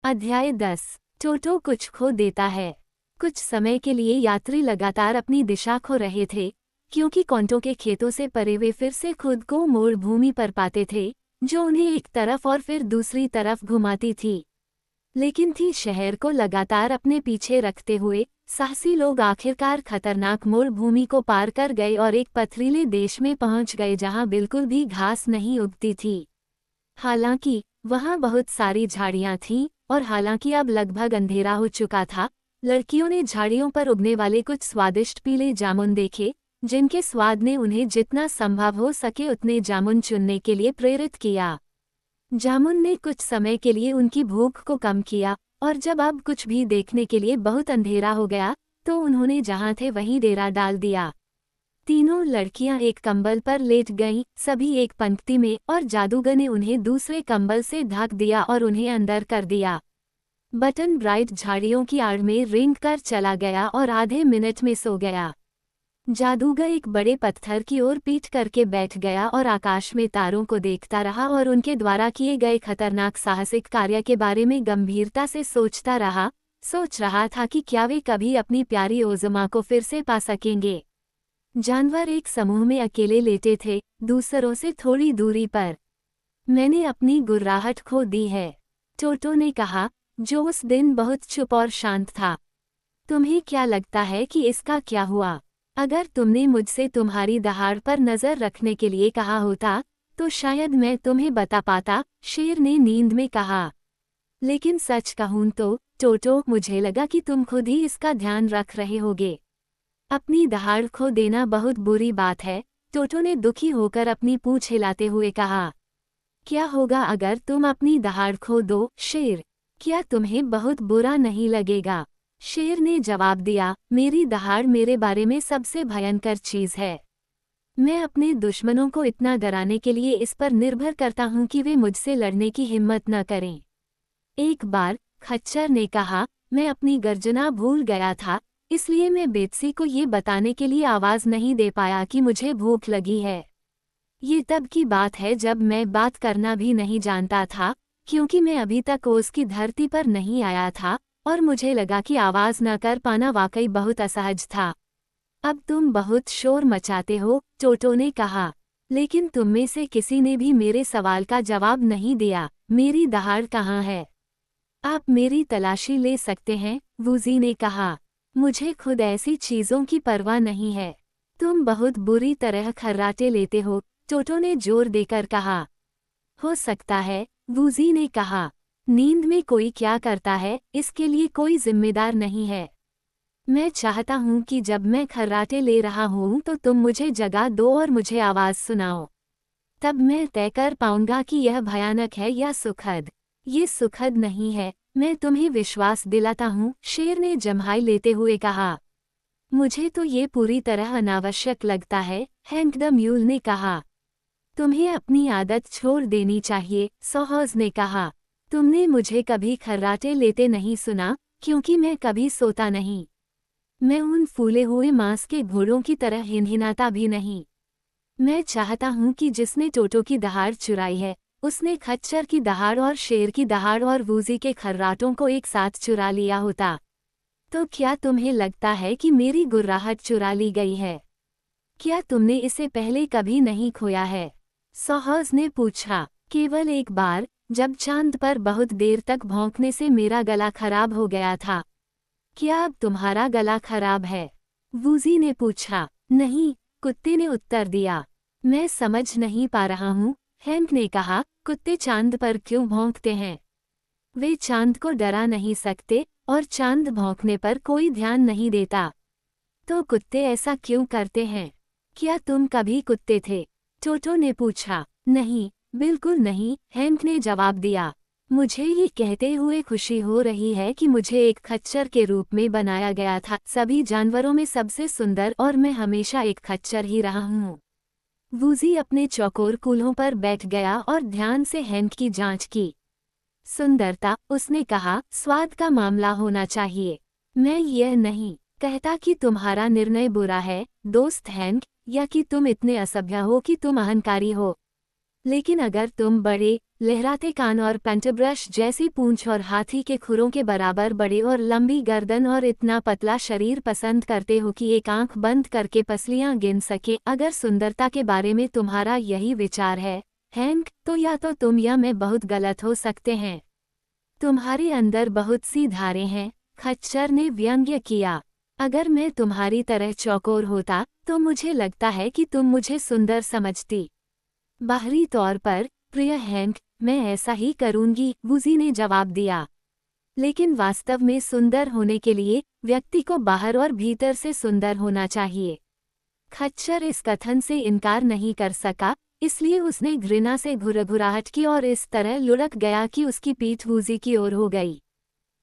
अध्याय 10। टोटो कुछ खो देता है। कुछ समय के लिए यात्री लगातार अपनी दिशा खो रहे थे, क्योंकि कॉन्टो के खेतों से परे वे फिर से खुद को मोड़ भूमि पर पाते थे, जो उन्हें एक तरफ और फिर दूसरी तरफ घुमाती थी। लेकिन थी शहर को लगातार अपने पीछे रखते हुए साहसी लोग आखिरकार खतरनाक मोड़ भूमि को पार कर गए और एक पथरीले देश में पहुंच गए जहां बिल्कुल भी घास नहीं उगती थी। हालांकि वहां बहुत सारी झाड़ियां थीं, और हालांकि अब लगभग अंधेरा हो चुका था, लड़कियों ने झाड़ियों पर उगने वाले कुछ स्वादिष्ट पीले जामुन देखे, जिनके स्वाद ने उन्हें जितना संभव हो सके उतने जामुन चुनने के लिए प्रेरित किया। जामुन ने कुछ समय के लिए उनकी भूख को कम किया, और जब अब कुछ भी देखने के लिए बहुत अंधेरा हो गया, तो उन्होंने जहां थे वहीं डेरा डाल दिया। तीनों लड़कियां एक कंबल पर लेट गईं, सभी एक पंक्ति में, और जादूगर ने उन्हें दूसरे कंबल से ढक दिया और उन्हें अंदर कर दिया। बटन ब्राइट झाड़ियों की आड़ में रेंग कर चला गया और आधे मिनट में सो गया। जादूगर एक बड़े पत्थर की ओर पीठ करके बैठ गया और आकाश में तारों को देखता रहा और उनके द्वारा किए गए खतरनाक साहसिक कार्य के बारे में गंभीरता से सोचता रहा। सोच रहा था कि क्या वे कभी अपनी प्यारी ओज़मा को फिर से पा सकेंगे। जानवर एक समूह में अकेले लेटे थे, दूसरों से थोड़ी दूरी पर। मैंने अपनी गुर्राहट खो दी है, टोटो ने कहा, जो उस दिन बहुत चुप और शांत था। तुम्हें क्या लगता है कि इसका क्या हुआ? अगर तुमने मुझसे तुम्हारी दहाड़ पर नजर रखने के लिए कहा होता, तो शायद मैं तुम्हें बता पाता, शेर ने नींद में कहा। लेकिन सच कहूं तो टोटो, मुझे लगा कि तुम खुद ही इसका ध्यान रख रहे होगे। अपनी दहाड़ खो देना बहुत बुरी बात है, टोटो ने दुखी होकर अपनी पूंछ हिलाते हुए कहा। क्या होगा अगर तुम अपनी दहाड़ खो दो, शेर? क्या तुम्हें बहुत बुरा नहीं लगेगा? शेर ने जवाब दिया, मेरी दहाड़ मेरे बारे में सबसे भयंकर चीज है। मैं अपने दुश्मनों को इतना डराने के लिए इस पर निर्भर करता हूं कि वे मुझसे लड़ने की हिम्मत न करें। एक बार खच्चर ने कहा, मैं अपनी गर्जना भूल गया था, इसलिए मैं बेत्सी को ये बताने के लिए आवाज नहीं दे पाया कि मुझे भूख लगी है। ये तब की बात है जब मैं बात करना भी नहीं जानता था, क्योंकि मैं अभी तक उसकी धरती पर नहीं आया था, और मुझे लगा कि आवाज न कर पाना वाकई बहुत असहज था। अब तुम बहुत शोर मचाते हो, टोटो ने कहा, लेकिन तुम में से किसी ने भी मेरे सवाल का जवाब नहीं दिया, मेरी दहाड़ कहाँ है? आप मेरी तलाशी ले सकते हैं, वूजी ने कहा। मुझे खुद ऐसी चीजों की परवाह नहीं है। तुम बहुत बुरी तरह खर्राटे लेते हो, टोटो ने जोर देकर कहा। हो सकता है, वूजी ने कहा। नींद में कोई क्या करता है, इसके लिए कोई जिम्मेदार नहीं है। मैं चाहता हूं कि जब मैं खर्राटे ले रहा हूं तो तुम मुझे जगा दो और मुझे आवाज सुनाओ। तब मैं तय कर पाऊंगा कि यह भयानक है या सुखद। ये सुखद नहीं है, मैं तुम्हें विश्वास दिलाता हूँ, शेर ने जम्हाई लेते हुए कहा। मुझे तो ये पूरी तरह अनावश्यक लगता है, हैंक द म्यूल ने कहा। तुम्हें अपनी आदत छोड़ देनी चाहिए, सोहॉज ने कहा। तुमने मुझे कभी खर्राटे लेते नहीं सुना, क्योंकि मैं कभी सोता नहीं। मैं उन फूले हुए मांस के घोड़ों की तरह हिनहिनाता भी नहीं। मैं चाहता हूँ कि जिसने टोटो की दहाड़ चुराई है, उसने खच्चर की दहाड़ और शेर की दहाड़ और वूजी के खर्राटों को एक साथ चुरा लिया होता। तो क्या तुम्हें लगता है कि मेरी गुर्राहट चुरा ली गई है? क्या तुमने इसे पहले कभी नहीं खोया है? सोहॉज ने पूछा। केवल एक बार, जब चांद पर बहुत देर तक भौंकने से मेरा गला खराब हो गया था। क्या अब तुम्हारा गला खराब है? वूजी ने पूछा। नहीं, कुत्ते ने उत्तर दिया। मैं समझ नहीं पा रहा हूँ, हैंक ने कहा, कुत्ते चांद पर क्यों भौंकते हैं? वे चांद को डरा नहीं सकते, और चांद भौंकने पर कोई ध्यान नहीं देता। तो कुत्ते ऐसा क्यों करते हैं? क्या तुम कभी कुत्ते थे? टोटो ने पूछा। नहीं, बिल्कुल नहीं, हैंक ने जवाब दिया। मुझे ये कहते हुए खुशी हो रही है कि मुझे एक खच्चर के रूप में बनाया गया था, सभी जानवरों में सबसे सुंदर, और मैं हमेशा एक खच्चर ही रहा हूँ। वूजी अपने चौकोर कूल्हों पर बैठ गया और ध्यान से हैंक की जांच की। सुंदरता, उसने कहा, स्वाद का मामला होना चाहिए। मैं यह नहीं कहता कि तुम्हारा निर्णय बुरा है, दोस्त हैंक, या कि तुम इतने असभ्य हो कि तुम अहंकारी हो। लेकिन अगर तुम बड़े, लहराते कान और पेंटब्रश जैसी पूंछ और हाथी के खुरों के बराबर बड़े और लंबी गर्दन और इतना पतला शरीर पसंद करते हो कि एक आंख बंद करके पसलियां गिन सके, अगर सुंदरता के बारे में तुम्हारा यही विचार है, हैंक, तो या तो तुम या मैं बहुत गलत हो सकते हैं। तुम्हारे अंदर बहुत सी धारें हैं, खच्चर ने व्यंग्य किया। अगर मैं तुम्हारी तरह चौकोर होता तो मुझे लगता है कि तुम मुझे सुंदर समझती। बाहरी तौर पर, प्रिय हैंक, मैं ऐसा ही करूंगी, वूजी ने जवाब दिया। लेकिन वास्तव में सुंदर होने के लिए व्यक्ति को बाहर और भीतर से सुंदर होना चाहिए। खच्चर इस कथन से इनकार नहीं कर सका, इसलिए उसने घृणा से घुरघुराहट की और इस तरह लुढ़क गया कि उसकी पीठ वूजी की ओर हो गई।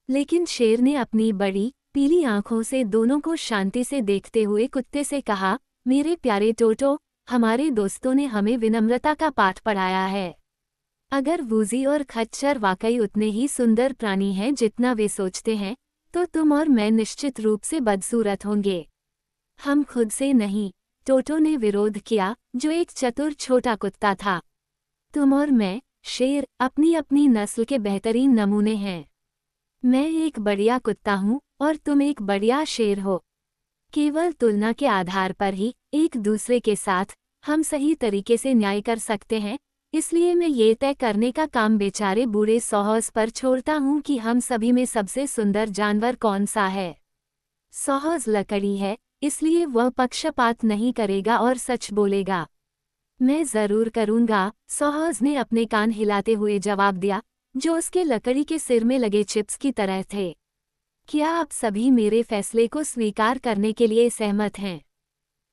लेकिन शेर ने अपनी बड़ी, पीली आंखों से दोनों को शांति से देखते हुए कुत्ते से कहा, मेरे प्यारे टोटो, हमारे दोस्तों ने हमें विनम्रता का पाठ पढ़ाया है। अगर वूजी और खच्चर वाकई उतने ही सुंदर प्राणी हैं जितना वे सोचते हैं, तो तुम और मैं निश्चित रूप से बदसूरत होंगे। हम खुद से नहीं, टोटो ने विरोध किया, जो एक चतुर छोटा कुत्ता था। तुम और मैं, शेर, अपनी अपनी नस्ल के बेहतरीन नमूने हैं। मैं एक बढ़िया कुत्ता हूँ और तुम एक बढ़िया शेर हो। केवल तुलना के आधार पर ही एक दूसरे के साथ हम सही तरीके से न्याय कर सकते हैं, इसलिए मैं ये तय करने का काम बेचारे बूढ़े सॉहस पर छोड़ता हूँ कि हम सभी में सबसे सुंदर जानवर कौन सा है। सॉहस लकड़ी है, इसलिए वह पक्षपात नहीं करेगा और सच बोलेगा। मैं जरूर करूँगा, सॉहस ने अपने कान हिलाते हुए जवाब दिया, जो उसके लकड़ी के सिर में लगे चिप्स की तरह थे। क्या आप सभी मेरे फैसले को स्वीकार करने के लिए सहमत हैं?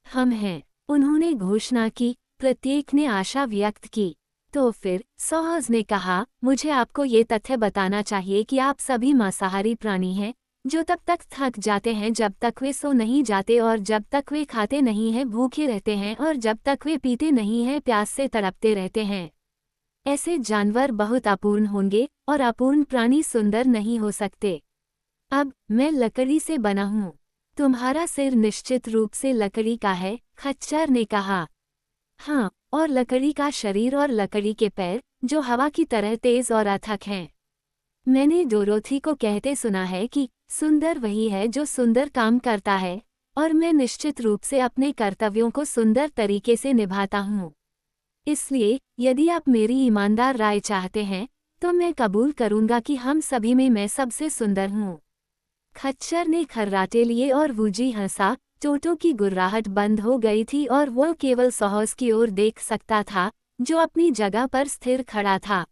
हम हैं, उन्होंने घोषणा की। प्रत्येक ने आशा व्यक्त की। तो फिर, सॉहस ने कहा, मुझे आपको ये तथ्य बताना चाहिए कि आप सभी मांसाहारी प्राणी हैं, जो तब तक थक जाते हैं जब तक वे सो नहीं जाते, और जब तक वे खाते नहीं हैं भूखे रहते हैं, और जब तक वे पीते नहीं हैं प्यास से तड़पते रहते हैं। ऐसे जानवर बहुत अपूर्ण होंगे, और अपूर्ण प्राणी सुंदर नहीं हो सकते। अब, मैं लकड़ी से बना हूँ। तुम्हारा सिर निश्चित रूप से लकड़ी का है, खच्चर ने कहा। हाँ, और लकड़ी का शरीर और लकड़ी के पैर, जो हवा की तरह तेज और अथक हैं। मैंने डोरोथी को कहते सुना है कि सुंदर वही है जो सुंदर काम करता है, और मैं निश्चित रूप से अपने कर्तव्यों को सुंदर तरीके से निभाता हूँ। इसलिए, यदि आप मेरी ईमानदार राय चाहते हैं, तो मैं कबूल करूँगा कि हम सभी में मैं सबसे सुंदर हूँ। खच्चर ने खर्राटे लिए और वूजी हंसा। टोटो की गुर्राहट बंद हो गई थी और वह केवल सॉहस की ओर देख सकता था, जो अपनी जगह पर स्थिर खड़ा था।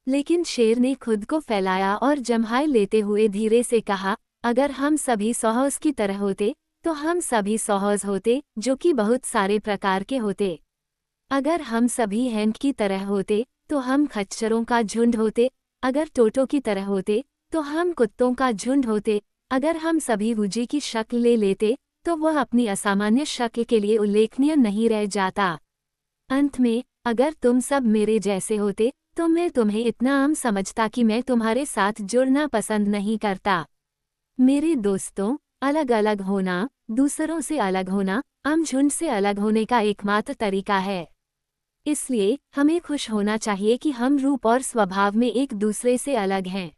लेकिन शेर ने खुद को फैलाया और जम्हाई लेते हुए धीरे से कहा, अगर हम सभी सॉहस की तरह होते, तो हम सभी सॉहस होते, जो कि बहुत सारे प्रकार के होते। अगर हम सभी हैंक की तरह होते, तो हम खच्चरों का झुंड होते। अगर टोटो की तरह होते, तो हम कुत्तों का झुंड होते। अगर हम सभी वूजी की शक्ल ले लेते, तो वह अपनी असामान्य शक्ल के लिए उल्लेखनीय नहीं रह जाता। अंत में, अगर तुम सब मेरे जैसे होते, तो मैं तुम्हें इतना आम समझता कि मैं तुम्हारे साथ जुड़ना पसंद नहीं करता। मेरे दोस्तों, अलग अलग होना, दूसरों से अलग होना, झुंड से अलग होने का एकमात्र तरीका है। इसलिए, हमें खुश होना चाहिए कि हम रूप और स्वभाव में एक दूसरे से अलग हैं।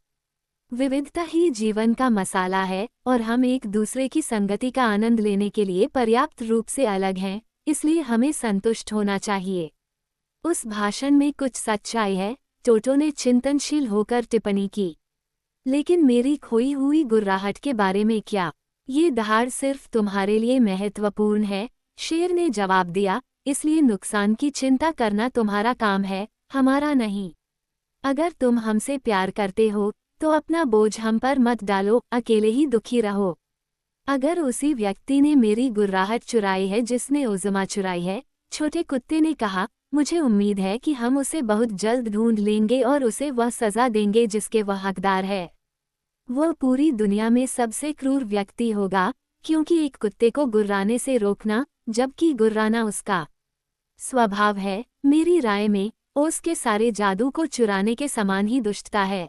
विविधता ही जीवन का मसाला है, और हम एक दूसरे की संगति का आनंद लेने के लिए पर्याप्त रूप से अलग हैं, इसलिए हमें संतुष्ट होना चाहिए। उस भाषण में कुछ सच्चाई है, टोटो ने चिंतनशील होकर टिप्पणी की। लेकिन मेरी खोई हुई गुर्राहट के बारे में क्या? ये दहाड़ सिर्फ तुम्हारे लिए महत्वपूर्ण है, शेर ने जवाब दिया, इसलिए नुकसान की चिंता करना तुम्हारा काम है, हमारा नहीं। अगर तुम हमसे प्यार करते हो, तो अपना बोझ हम पर मत डालो, अकेले ही दुखी रहो। अगर उसी व्यक्ति ने मेरी गुर्राहट चुराई है जिसने उज़मा चुराई है, छोटे कुत्ते ने कहा, मुझे उम्मीद है कि हम उसे बहुत जल्द ढूंढ लेंगे और उसे वह सज़ा देंगे जिसके वह हकदार है। वह पूरी दुनिया में सबसे क्रूर व्यक्ति होगा, क्योंकि एक कुत्ते को गुर्राने से रोकना, जबकि गुर्राना उसका स्वभाव है, मेरी राय में, उसके सारे जादू को चुराने के समान ही दुष्टता है।